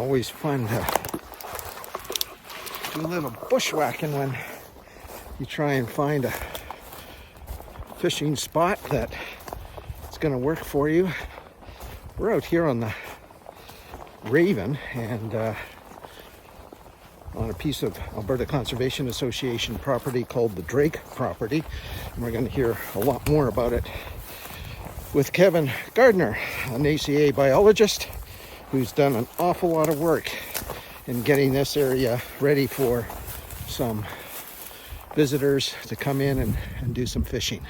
Always fun to do a little bushwhacking when you try and find a fishing spot that is going to work for you. We're out here on the Raven and on a piece of Alberta Conservation Association property called the Drake property. And we're going to hear a lot more about it with Kevin Gardiner, an ACA biologist who's done an awful lot of work in getting this area ready for some visitors to come in and do some fishing.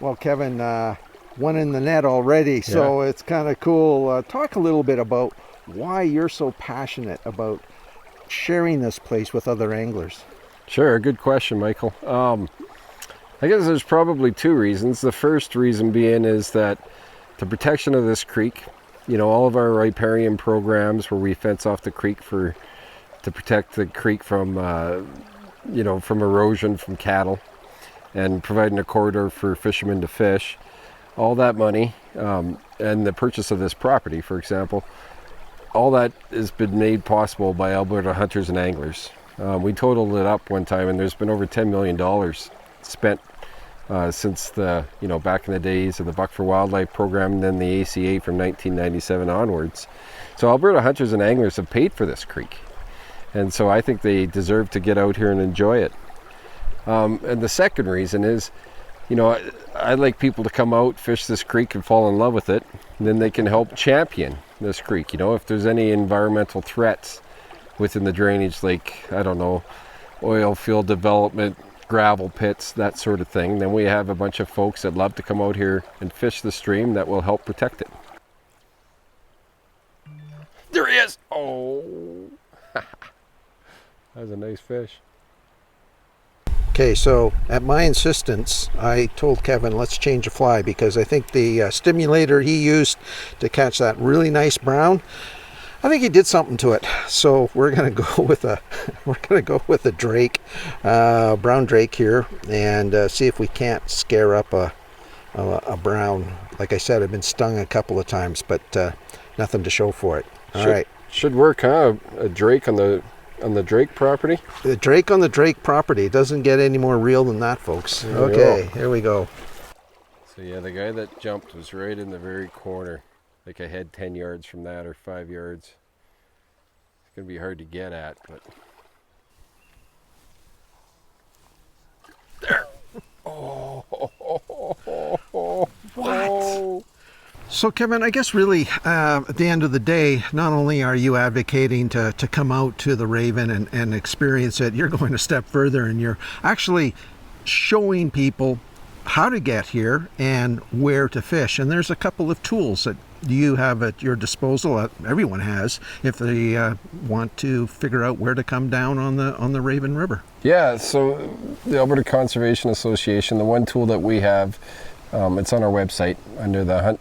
Well, Kevin, one in the net already, so it's kind of cool. Talk a little bit about why you're so passionate about sharing this place with other anglers. Sure, good question, Michael. I guess there's probably two reasons. The first reason being is that the protection of this creek, you know, all of our riparian programs where we fence off the creek to protect the creek from, from erosion from cattle, and providing a corridor for fishermen to fish, all that money, and the purchase of this property, for example, all that has been made possible by Alberta hunters and anglers. We totaled it up one time, and there's been over $10 million spent since back in the days of the Buck for Wildlife program, and then the ACA from 1997 onwards. So Alberta hunters and anglers have paid for this creek, and so I think they deserve to get out here and enjoy it. And the second reason is, I'd like people to come out, fish this creek, and fall in love with it. And then they can help champion this creek. If there's any environmental threats within the drainage, like, oil field development, gravel pits, that sort of thing, then we have a bunch of folks that love to come out here and fish the stream that will help protect it. There he is! Oh! That was a nice fish. Okay, so at my insistence, I told Kevin, let's change a fly, because I think the stimulator he used to catch that really nice brown, I think he did something to it. So we're gonna go with a drake, brown drake here, and see if we can't scare up a brown. Like I said, I've been stung a couple of times, but nothing to show for it. All right, should work, huh? A drake on the Drake property? The drake on the Drake property. It doesn't get any more real than that, folks. Okay, here we go. So yeah, the guy that jumped was right in the very corner. Like I had 10 yards from that, or 5 yards. It's going to be hard to get at, but... There! Oh! What? So Kevin, I guess really at the end of the day, not only are you advocating to come out to the Raven and experience it, you're going a step further and you're actually showing people how to get here and where to fish. And there's a couple of tools that you have at your disposal, everyone has, if they want to figure out where to come down on the Raven River. Yeah, so the Alberta Conservation Association, the one tool that we have, it's on our website under the Hunt,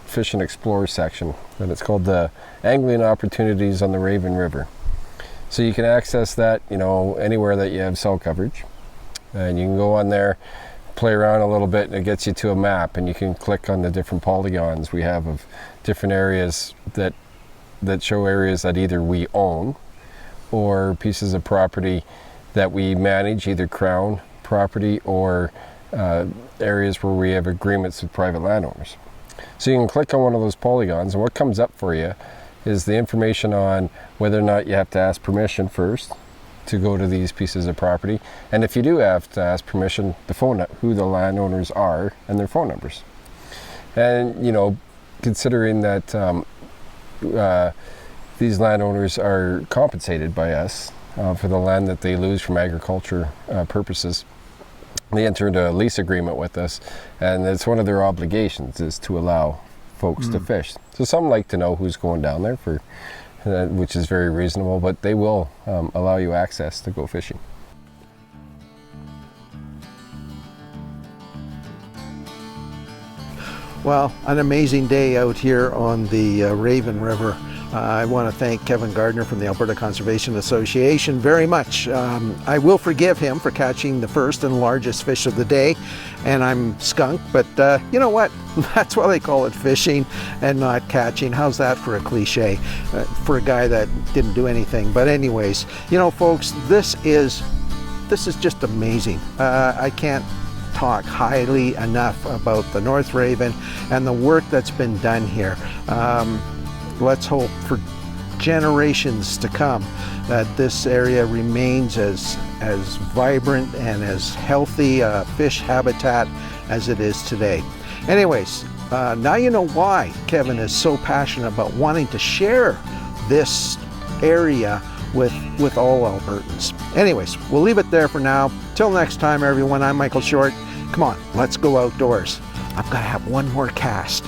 Fish and Explore section, and it's called the Angling Opportunities on the Raven River. So you can access that, anywhere that you have cell coverage, and you can go on there, play around a little bit, and it gets you to a map, and you can click on the different polygons we have of different areas that show areas that either we own or pieces of property that we manage, either Crown property or areas where we have agreements with private landowners. So you can click on one of those polygons, and what comes up for you is the information on whether or not you have to ask permission first to go to these pieces of property, and if you do have to ask permission, who the landowners are and their phone numbers. And considering that these landowners are compensated by us for the land that they lose from agriculture purposes, they enter into a lease agreement with us, and it's one of their obligations is to allow folks to fish. So some like to know who's going down there, which is very reasonable, but they will allow you access to go fishing. Well, an amazing day out here on the Raven River. I want to thank Kevin Gardiner from the Alberta Conservation Association very much. I will forgive him for catching the first and largest fish of the day, and I'm skunked, but you know what? That's why they call it fishing and not catching. How's that for a cliche for a guy that didn't do anything? But anyways, folks, this is just amazing. I can't talk highly enough about the North Raven and the work that's been done here. Let's hope for generations to come that this area remains as vibrant and as healthy a fish habitat as it is today. Anyways, now you know why Kevin is so passionate about wanting to share this area with all Albertans. Anyways, we'll leave it there for now. Till next time, everyone, I'm Michael Short. Come on, let's go outdoors. I've got to have one more cast.